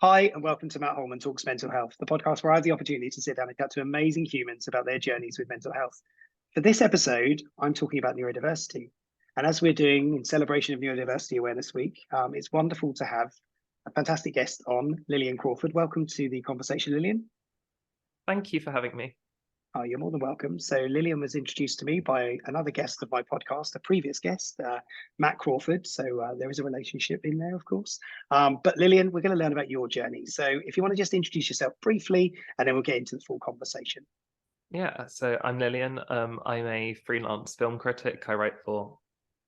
Hi, and welcome to Matt Holman Talks Mental Health, the podcast where I have the opportunity to sit down and chat to amazing humans about their journeys with mental health. For this episode, I'm talking about neurodiversity. And as we're doing in celebration of Neurodiversity Awareness Week, it's wonderful to have a fantastic guest on, Lillian Crawford. Welcome to the conversation, Lillian. Thank you for having me. Oh, you're more than welcome. So Lillian was introduced to me by another guest of my podcast, a previous guest, Matt Crawford. So there is a relationship in there, of course. But Lillian, we're going to learn about your journey. So if you want to just introduce yourself briefly, and then we'll get into the full conversation. Yeah, so I'm Lillian. I'm a freelance film critic. I write for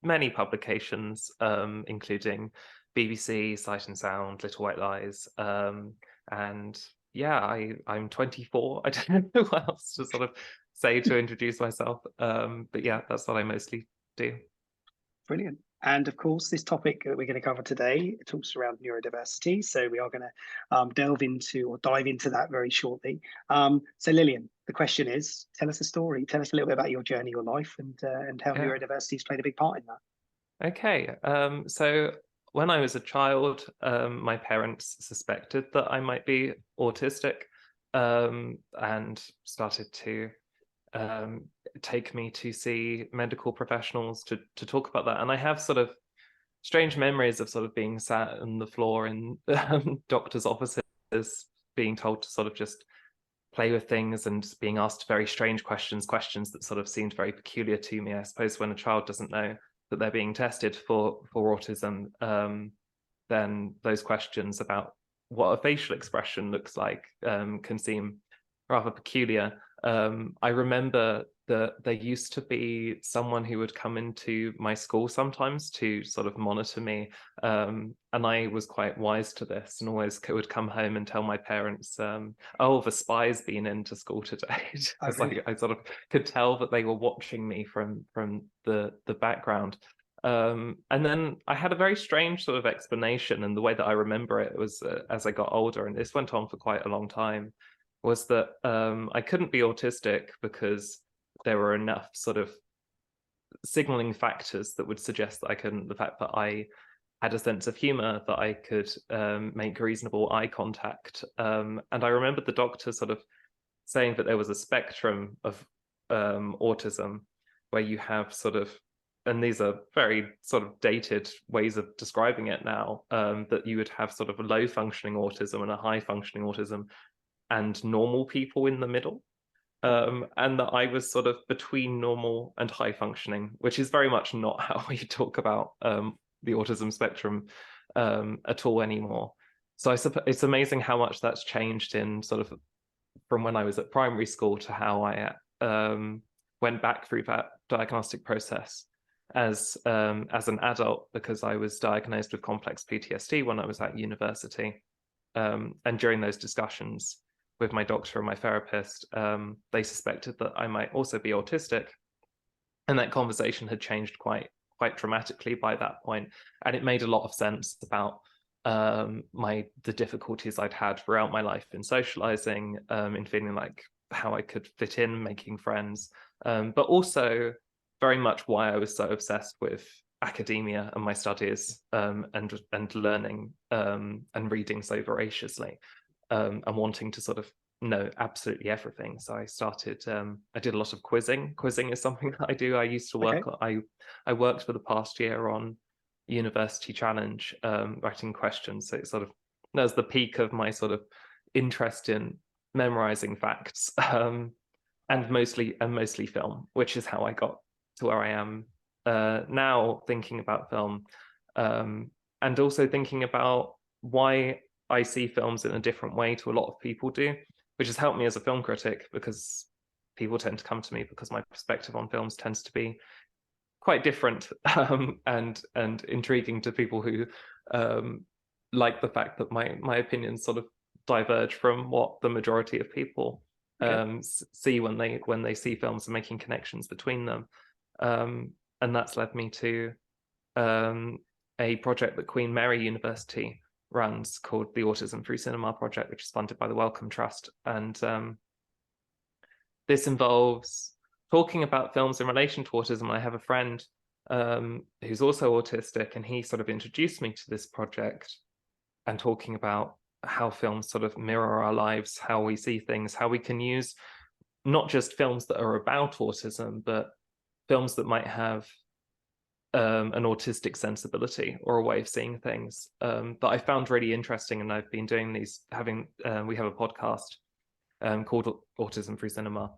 many publications, including BBC, Sight and Sound, Little White Lies. And yeah, I'm 24. I don't know what else to sort of say to introduce myself. But yeah, that's what I mostly do. Brilliant. And of course, this topic that we're going to cover today talks around neurodiversity. So we are going to delve into or dive into that very shortly. So Lillian, the question is, tell us a story. Tell us a little bit about your journey, your life, and how Yeah. neurodiversity has played a big part in that. Okay. So when I was a child, my parents suspected that I might be autistic, and started to take me to see medical professionals to talk about that. And I have sort of strange memories of sort of being sat on the floor in doctors' offices, being told to sort of just play with things and being asked very strange questions that sort of seemed very peculiar to me. I suppose when a child doesn't know that they're being tested for autism, then those questions about what a facial expression looks like can seem rather peculiar. I remember that there used to be someone who would come into my school sometimes to sort of monitor me, and I was quite wise to this and always would come home and tell my parents, oh, the spy's been into school today. It's like I sort of could tell that they were watching me from the background. And then I had a very strange sort of explanation, and the way that I remember it was as I got older, and this went on for quite a long time, was that I couldn't be autistic because there were enough sort of signaling factors that would suggest that I couldn't. The fact that I had a sense of humor, that I could make reasonable eye contact. And I remember the doctor sort of saying that there was a spectrum of autism where you have sort of, and these are very sort of dated ways of describing it now, that you would have sort of a low functioning autism and a high functioning autism and normal people in the middle. And that I was sort of between normal and high functioning, which is very much not how we talk about the autism spectrum at all anymore. So it's amazing how much that's changed in sort of from when I was at primary school to how I went back through that diagnostic process as an adult, because I was diagnosed with complex PTSD when I was at university. And during those discussions with my doctor and my therapist, they suspected that I might also be autistic. And that conversation had changed quite dramatically by that point. And it made a lot of sense about the difficulties I'd had throughout my life in socializing, in feeling like how I could fit in, making friends, but also very much why I was so obsessed with academia and my studies, and learning and reading so voraciously, and wanting to sort of know absolutely everything. So I started, I did a lot of quizzing. Quizzing is something that I do. I used to work, I worked for the past year on University Challenge, writing questions. So it sort of, that was the peak of my sort of interest in memorizing facts, and mostly film, which is how I got to where I am now, thinking about film, and also thinking about why I see films in a different way to a lot of people do, which has helped me as a film critic, because people tend to come to me because my perspective on films tends to be quite different, and intriguing to people who like the fact that my opinions sort of diverge from what the majority of people see when they see films and making connections between them. And that's led me to a project that Queen Mary University runs called the Autism Through Cinema Project, which is funded by the Wellcome Trust. And this involves talking about films in relation to autism. I have a friend who's also autistic, and he sort of introduced me to this project, and talking about how films sort of mirror our lives, how we see things, how we can use not just films that are about autism, but films that might have an autistic sensibility or a way of seeing things, that I found really interesting. And I've been doing these, we have a podcast called Autism Through Cinema.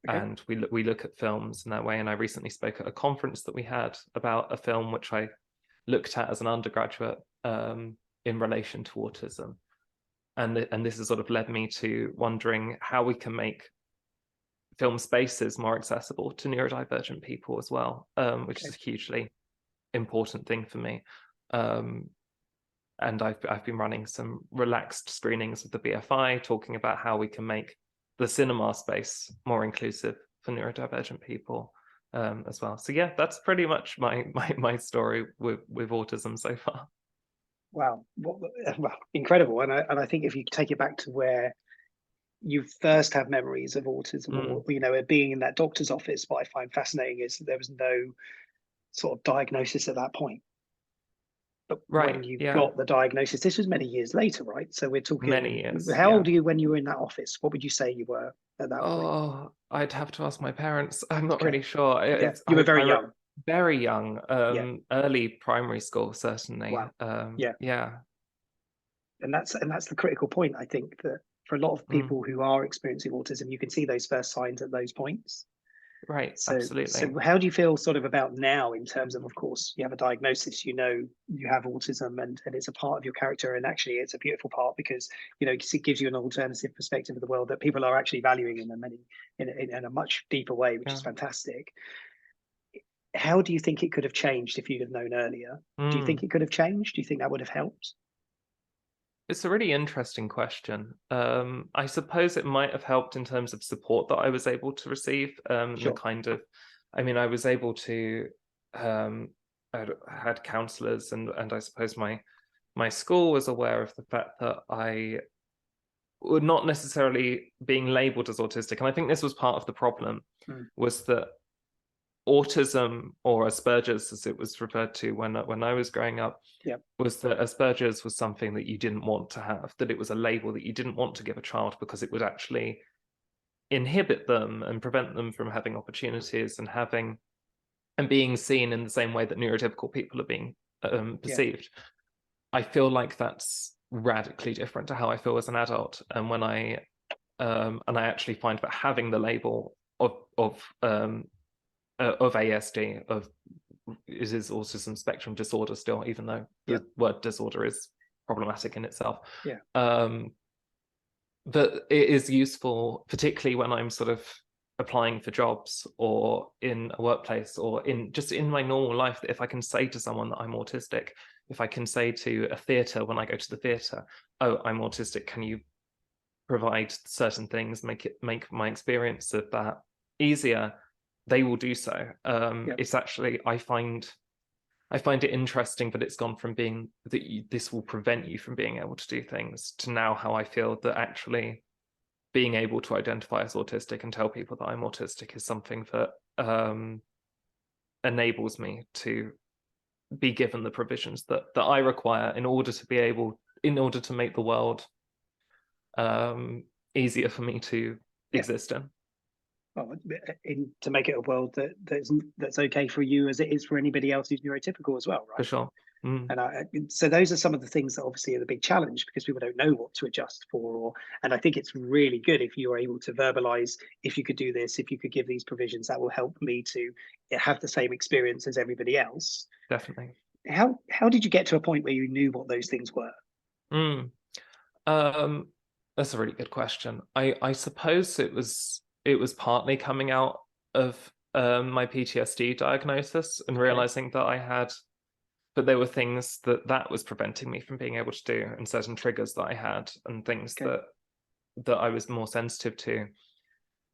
Okay. And we look at films in that way. And I recently spoke at a conference that we had about a film which I looked at as an undergraduate in relation to autism. And this has sort of led me to wondering how we can make film spaces more accessible to neurodivergent people as well, which is a hugely important thing for me. And I've been running some relaxed screenings with the BFI, talking about how we can make the cinema space more inclusive for neurodivergent people as well. So yeah, that's pretty much my story with autism so far. Wow, well, incredible. And I think if you take it back to where you first have memories of autism, or being in that doctor's office, what I find fascinating is that there was no sort of diagnosis at that point. But when you got the diagnosis, this was many years later, right? So we're talking many years. How old are you when you were in that office? What would you say you were at that point? Oh, I'd have to ask my parents. I'm not really sure. You were very young. Very young. Early primary school, certainly. Wow. Yeah. And that's the critical point, I think, that for a lot of people who are experiencing autism, you can see those first signs at those points. Right, so, absolutely. So how do you feel sort of about now, in terms of course, you have a diagnosis, you have autism, and it's a part of your character, and actually it's a beautiful part, because it gives you an alternative perspective of the world that people are actually valuing in a much deeper way, which is fantastic. How do you think it could have changed if you'd have known earlier? Do you think it could have changed? Do you think that would have helped? It's a really interesting question. I suppose it might have helped in terms of support that I was able to receive. Sure. I was able to, I had counselors, and I suppose my school was aware of the fact that I were not necessarily being labeled as autistic. And I think this was part of the problem, was that autism, or Asperger's as it was referred to when I was growing up, was that Asperger's was something that you didn't want to have, that it was a label that you didn't want to give a child, because it would actually inhibit them and prevent them from having opportunities and being seen in the same way that neurotypical people are being perceived. I feel like that's radically different to how I feel as an adult. And when I actually find that having the label of ASD, is autism spectrum disorder still, even though the word disorder is problematic in itself. That it is useful, particularly when I'm sort of applying for jobs, or in a workplace, or in my normal life, that if I can say to someone that I'm autistic, if I can say to a theatre when I go to the theatre, oh, I'm autistic, can you provide certain things, make my experience of that easier, they will do so. It's actually, I find it interesting that it's gone from being that this will prevent you from being able to do things, to now how I feel that actually being able to identify as autistic and tell people that I'm autistic is something that enables me to be given the provisions that I require in order to make the world easier for me to exist in. Well, to make it a world that's okay for you as it is for anybody else who's neurotypical as well, right? For sure. And so those are some of the things that obviously are the big challenge, because people don't know what to adjust for. And I think it's really good if you're able to verbalize, if you could do this, if you could give these provisions, that will help me to have the same experience as everybody else. Definitely. How did you get to a point where you knew what those things were? That's a really good question. I suppose it was partly coming out of my PTSD diagnosis, and realizing that there were things that was preventing me from being able to do, and certain triggers that I had, and things that I was more sensitive to.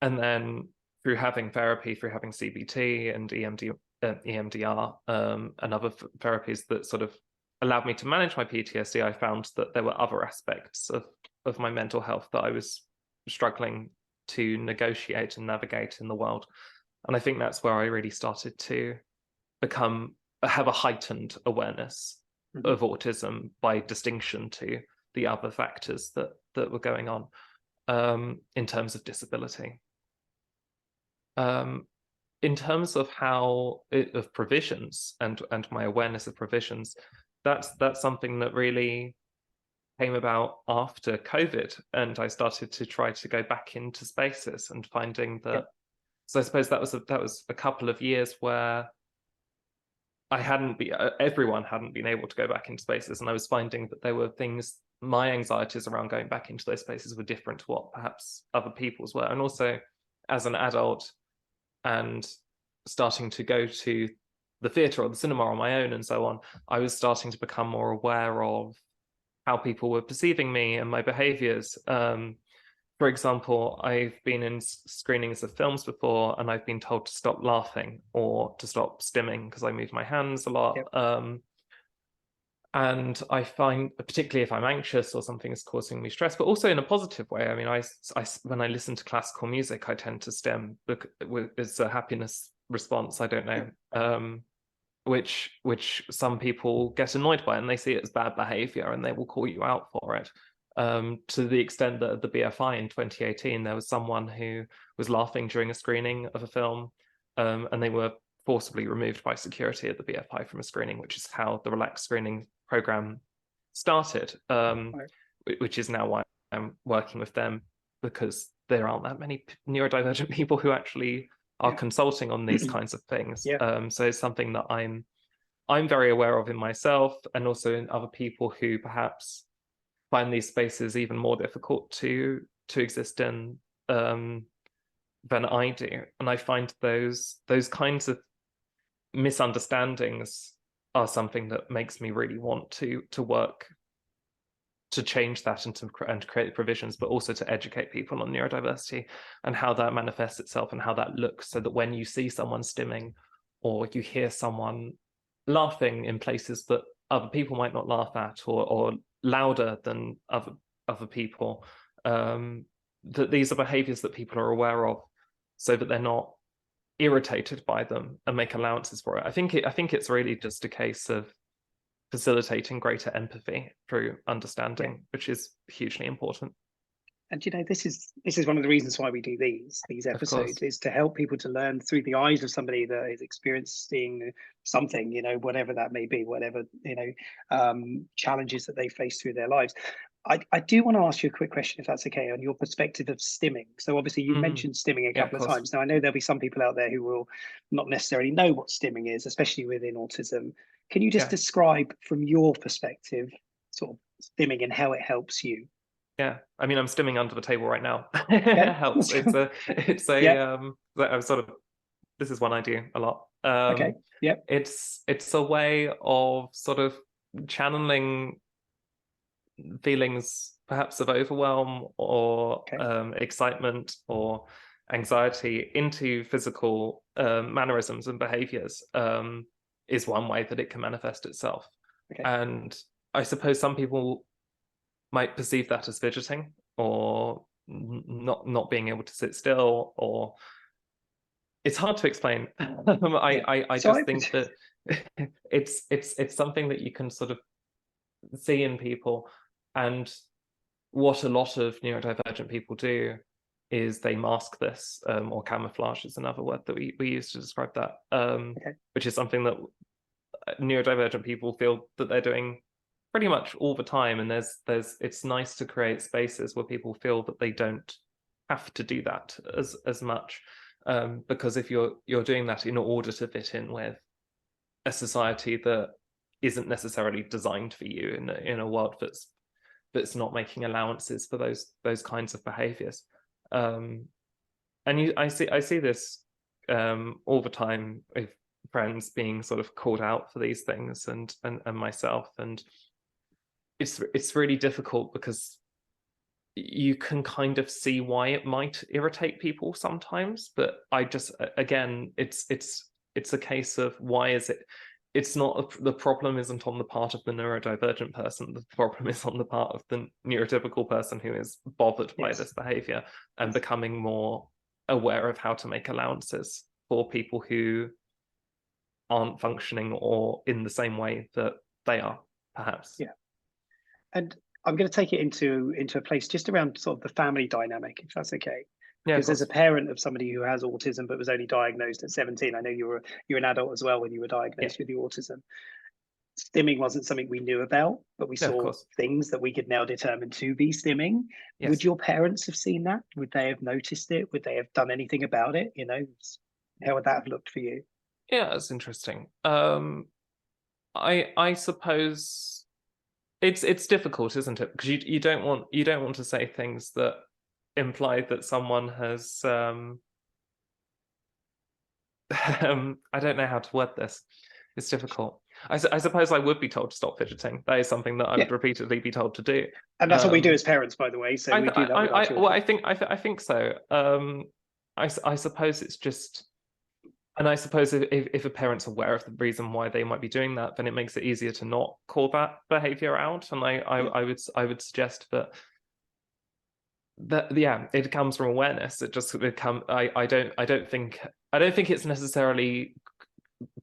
And then through having therapy, through having CBT and EMDR, and other therapies that sort of allowed me to manage my PTSD, I found that there were other aspects of my mental health that I was struggling to negotiate and navigate in the world. And I think that's where I really started to have a heightened awareness of autism, by distinction to the other factors that were going on in terms of disability. In terms of of provisions and my awareness of provisions, that's something that really came about after COVID, and I started to try to go back into spaces and finding that. Yeah. So I suppose that was a couple of years where everyone hadn't been able to go back into spaces, and I was finding that there were things, my anxieties around going back into those spaces were different to what perhaps other people's were. And also as an adult and starting to go to the theatre or the cinema on my own and so on, I was starting to become more aware of how people were perceiving me and my behaviors. For example, I've been in screenings of films before, and I've been told to stop laughing or to stop stimming because I move my hands a lot. Yep. And I find, particularly if I'm anxious or something is causing me stress, but also in a positive way. I mean, I when I listen to classical music, I tend to stim. It's a happiness response. I don't know, which some people get annoyed by, and they see it as bad behavior, and they will call you out for it. To the extent that at the BFI in 2018, there was someone who was laughing during a screening of a film, and they were forcibly removed by security at the BFI from a screening, which is how the relaxed screening program started, which is now why I'm working with them, because there aren't that many neurodivergent people who actually are consulting on these kinds of things. So it's something that I'm very aware of in myself, and also in other people who perhaps find these spaces even more difficult to exist in than I do. And I find those kinds of misunderstandings are something that makes me really want to work to change that and to create provisions, but also to educate people on neurodiversity and how that manifests itself and how that looks, so that when you see someone stimming or you hear someone laughing in places that other people might not laugh at, or louder than other people, that these are behaviors that people are aware of, so that they're not irritated by them and make allowances for it. I think it's really just a case of facilitating greater empathy through understanding, which is hugely important. And you know, this is one of the reasons why we do these episodes, is to help people to learn through the eyes of somebody that is experiencing something, you know, whatever that may be, whatever, you know, challenges that they face through their lives. I do want to ask you a quick question, if that's okay, on your perspective of stimming. So obviously you mentioned stimming a couple of times. Now I know there'll be some people out there who will not necessarily know what stimming is, especially within autism. Can you just describe from your perspective sort of stimming and how it helps you? Yeah, I mean, I'm stimming under the table right now. It helps. It's a I'm sort of, this is one I do a lot. It's a way of sort of channeling feelings perhaps of overwhelm or excitement or anxiety into physical mannerisms and behaviors, is one way that it can manifest itself. And I suppose some people might perceive that as fidgeting or not being able to sit still, or it's hard to explain. I just think that it's something that you can sort of see in people. And what a lot of neurodivergent people do is they mask this, or camouflage is another word that we use to describe that, which is something that neurodivergent people feel that they're doing pretty much all the time. And it's nice to create spaces where people feel that they don't have to do that as much, because if you're doing that in order to fit in with a society that isn't necessarily designed for you, in a world that's not making allowances for those kinds of behaviors. And I see this all the time with friends being sort of called out for these things, and myself, and it's really difficult because you can kind of see why it might irritate people sometimes, but I just, again, it's a case of, why is it? It's not, the problem isn't on the part of the neurodivergent person. The problem is on the part of the neurotypical person who is bothered by this behavior and becoming more aware of how to make allowances for people who aren't functioning or in the same way that they are, perhaps. And I'm going to take it into a place just around sort of the family dynamic, if that's okay. Yeah, of Because as a course. parent of somebody who has autism but was only diagnosed at 17, I know you're an adult as well when you were Yeah, diagnosed with the autism. Stimming wasn't something we knew about, but we no, of saw course. things that we could now determine to be stimming. Would Yes. your parents have seen that? Would they have noticed it? Would they have done anything about it? You know, how would that have looked for you? Yeah, that's interesting. I suppose it's difficult, isn't it? Because you don't want to say things that imply that someone has I don't know how to word this. It's difficult. I suppose I would be told to stop fidgeting. That is something that I Yeah, would repeatedly be told to do. and that's what we do Um, as parents, by the way. So I, we do that with our well, children. I think so. I suppose it's just, and I suppose if a parent's aware of the reason why they might be doing that, then it makes it easier to not call that behavior out. And Yeah, I would suggest that yeah, it comes from awareness. It just I don't think it's necessarily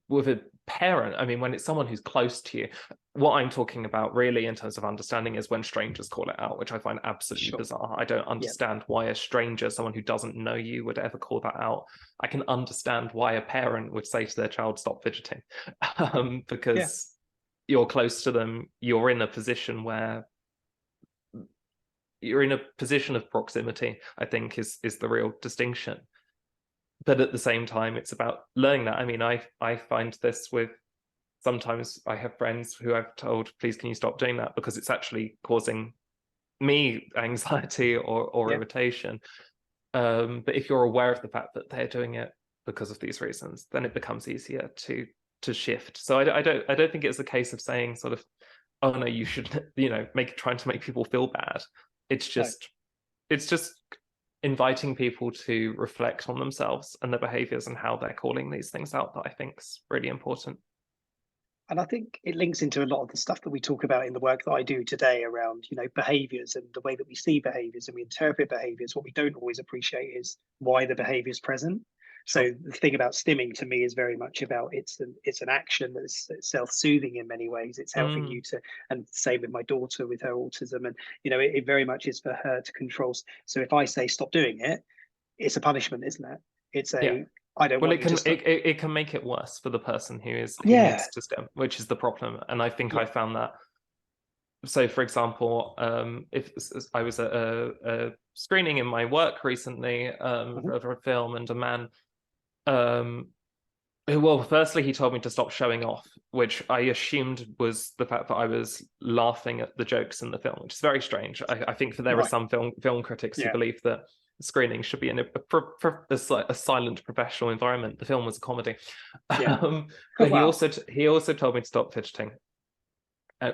with a parent. I mean, when it's someone who's close to you, what I'm talking about really in terms of understanding is when strangers call it out, which I find absolutely sure. bizarre. I don't Yeah, understand why a stranger, someone who doesn't know you, would ever call that out. I can understand why a parent would say to their child, stop fidgeting, yeah. because you're close to them, you're in a position where you're in a position of proximity, I think is the real distinction. But at the same time, it's about learning that. I mean, I find this with, sometimes I have friends who I've told, please can you stop doing that, because it's actually causing me anxiety or Yeah. irritation. But if you're aware of the fact that they're doing it because of these reasons, then it becomes easier to shift. So I don't think it's a case of saying sort of, oh no, you should, trying to make people feel bad. It's No. just inviting people to reflect on themselves and their behaviors and how they're calling these things out that I think is really important. And I think it links into a lot of the stuff that we talk about in the work that I do today around, behaviors and the way that we see behaviors and we interpret behaviors. What we don't always appreciate is why the behavior is present. Sure. So the thing about stimming to me is very much about it's an action that's self-soothing in many ways. It's helping you to, and same with my daughter with her autism, and it very much is for her to control. So if I say stop doing it, it's a punishment, isn't it? It's Yeah. a I don't Well, want it you to can stop. it can make it worse for the person who Yeah, needs to stem, which is the problem. And I think I yeah, found that. So, for example, if I was at a screening in my work recently mhm, of a film, and a man, well, firstly, he told me to stop showing off, which I assumed was the fact that I was laughing at the jokes in the film, which is very strange. I think that there are right, some film critics who yeah, believe that screening should be in a silent professional environment. The film was a comedy, yeah. Oh but wow, he also told me to stop fidgeting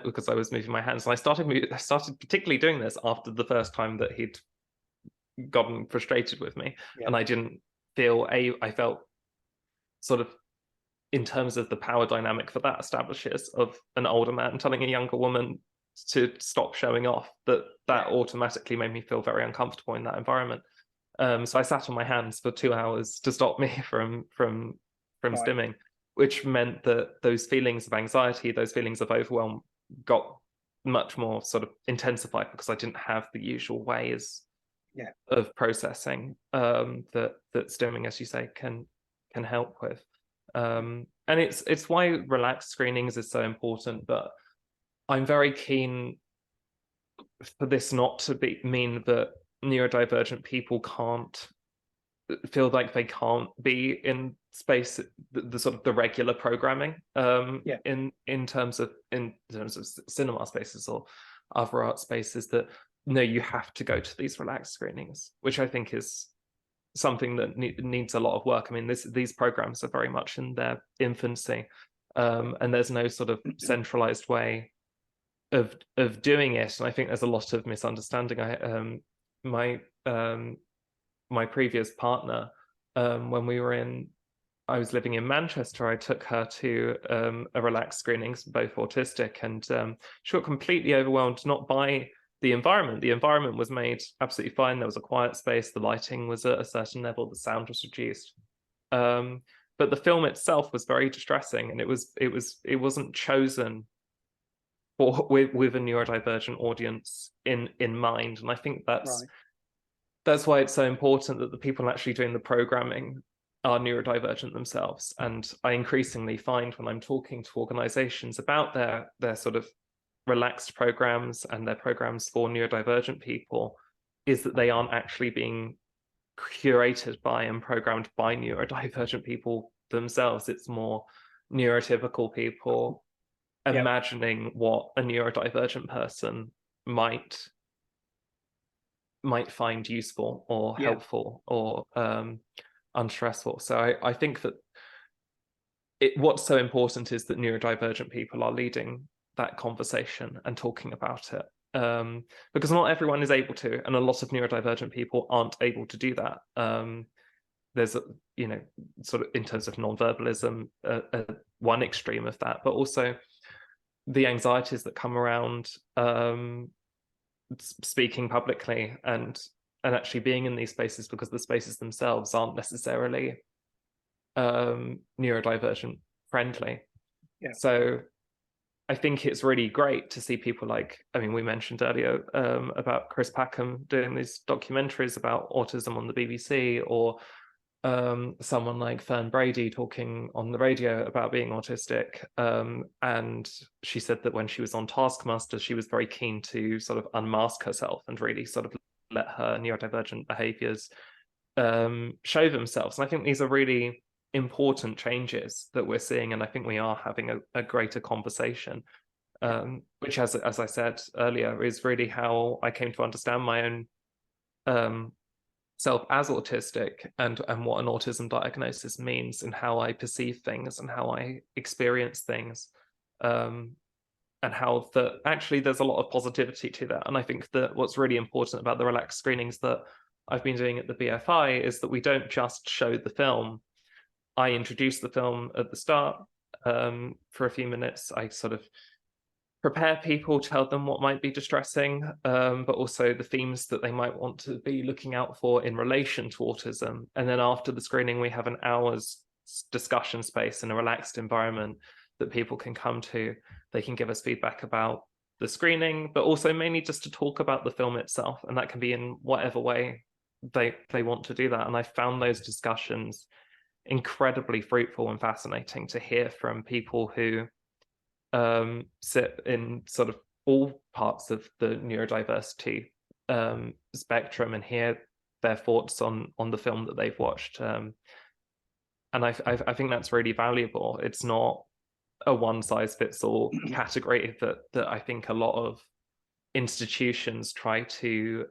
because I was moving my hands, and I started particularly doing this after the first time that he'd gotten frustrated with me, yeah, and I didn't feel I felt sort of, in terms of the power dynamic that establishes of an older man telling a younger woman to stop showing off, that yeah, automatically made me feel very uncomfortable in that environment. So I sat on my hands for 2 hours to stop me from right, stimming, which meant that those feelings of anxiety, those feelings of overwhelm, got much more sort of intensified because I didn't have the usual ways yeah. of processing that stimming, as you say, can help with. And it's why relaxed screenings is so important. But I'm very keen for this not to mean that neurodivergent people can't feel like they can't be in space, the sort of the regular programming, Yeah, in terms of cinema spaces or other art spaces, that no, you have to go to these relaxed screenings, which I think is something that needs a lot of work. I mean, these programs are very much in their infancy, and there's no sort of centralized way of doing it. And I think there's a lot of misunderstanding. My my previous partner, when I was living in Manchester, I took her to a relaxed screenings, both autistic, and she got completely overwhelmed, not by the environment. The environment was made absolutely fine. There was a quiet space. The lighting was at a certain level. The sound was reduced. But the film itself was very distressing, and it wasn't chosen with a neurodivergent audience in mind. And I think that's why it's so important that the people actually doing the programming are neurodivergent themselves. And I increasingly find when I'm talking to organizations about their sort of relaxed programs and their programs for neurodivergent people, is that they aren't actually being curated by and programmed by neurodivergent people themselves. It's more neurotypical people imagining what a neurodivergent person might find useful or helpful or unstressful. So I think that what's so important is that neurodivergent people are leading that conversation and talking about it, because not everyone is able to, and a lot of neurodivergent people aren't able to do that. There's sort of in terms of non-verbalism, one extreme of that, but also the anxieties that come around speaking publicly and actually being in these spaces, because the spaces themselves aren't necessarily neurodivergent friendly. So I think it's really great to see people like, I mean, we mentioned earlier about Chris Packham doing these documentaries about autism on the BBC, or someone like Fern Brady talking on the radio about being autistic. And she said that when she was on Taskmaster, she was very keen to sort of unmask herself and really sort of let her neurodivergent behaviors show themselves. And I think these are really important changes that we're seeing, and I think we are having a greater conversation, which, as I said earlier, is really how I came to understand my own self as autistic, and what an autism diagnosis means, and how I perceive things and how I experience things, and how that actually there's a lot of positivity to that. And I think that what's really important about the relaxed screenings that I've been doing at the BFI is that we don't just show the film. I introduce the film at the start for a few minutes. I sort of prepare people, tell them what might be distressing, but also the themes that they might want to be looking out for in relation to autism. And then after the screening, we have an hour's discussion space in a relaxed environment that people can come to. They can give us feedback about the screening, but also mainly just to talk about the film itself. And that can be in whatever way they want to do that. And I found those discussions incredibly fruitful and fascinating to hear from people who sit in sort of all parts of the neurodiversity spectrum, and hear their thoughts on the film that they've watched. And I think that's really valuable. It's not a one-size-fits-all category that I think a lot of institutions try to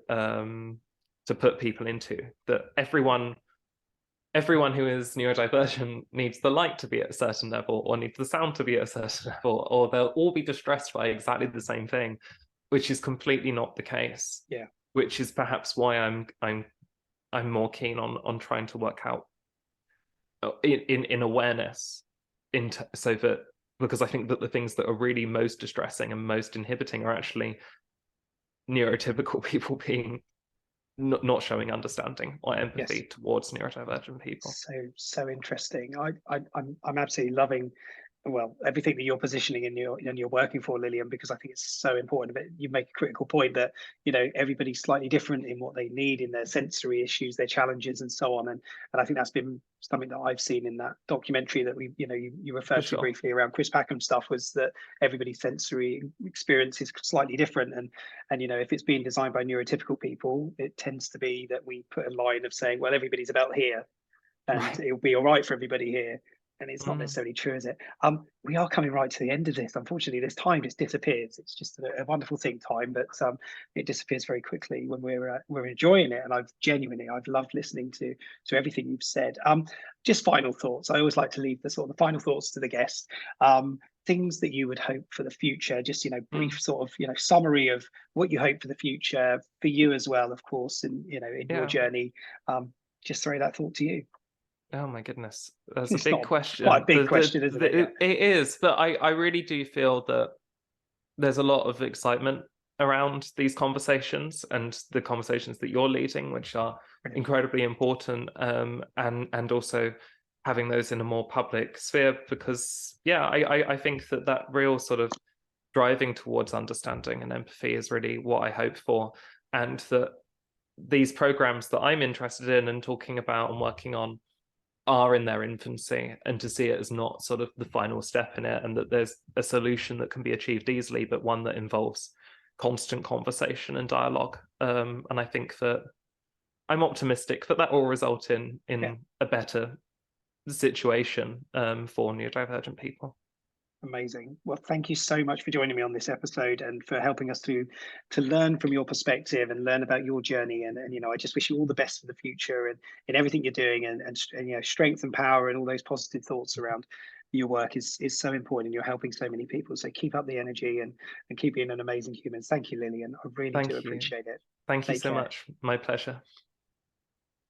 put people into, that everyone who is neurodivergent needs the light to be at a certain level, or needs the sound to be at a certain level, or they'll all be distressed by exactly the same thing, which is completely not the case. Yeah. Which is perhaps why I'm more keen on trying to work out in awareness, so that, because I think that the things that are really most distressing and most inhibiting are actually neurotypical people being not showing understanding or empathy towards neurodivergent people. So interesting. I'm absolutely loving, well, everything that you're positioning and you're working for, Lillian, because I think it's so important. But you make a critical point that everybody's slightly different in what they need, in their sensory issues, their challenges, and so on. And I think that's been something that I've seen in that documentary that you referred to briefly around Chris Packham stuff, was that everybody's sensory experience is slightly different. And if it's being designed by neurotypical people, it tends to be that we put a line of saying, well, everybody's about here, and it'll be all right for everybody here. And it's not necessarily true, is it? We are coming right to the end of this. Unfortunately, this time just disappears. It's just a wonderful thing, time, but it disappears very quickly when we're enjoying it. And I've loved listening to everything you've said. Just final thoughts. I always like to leave the final thoughts to the guest. Things that you would hope for the future. Just brief sort of summary of what you hope for the future for you as well, of course, in your journey. Just throw that thought to you. Oh my goodness, that's a big question. Quite a big question, isn't it? Yeah. It is, but I really do feel that there's a lot of excitement around these conversations, and the conversations that you're leading, which are incredibly important, and also having those in a more public sphere, because I think that real sort of driving towards understanding and empathy is really what I hope for, and that these programs that I'm interested in and talking about and working on are in their infancy, and to see it as not sort of the final step in it, and that there's a solution that can be achieved easily, but one that involves constant conversation and dialogue. And I think that I'm optimistic that will result in a better situation for neurodivergent people. Amazing. Well, thank you so much for joining me on this episode and for helping us to learn from your perspective and learn about your journey. And I just wish you all the best for the future and in everything you're doing, and strength and power and all those positive thoughts around your work is so important, and you're helping so many people. So keep up the energy and keep being an amazing human. Thank you, Lillian. I really do appreciate it. Thank you Take so care. much. My pleasure.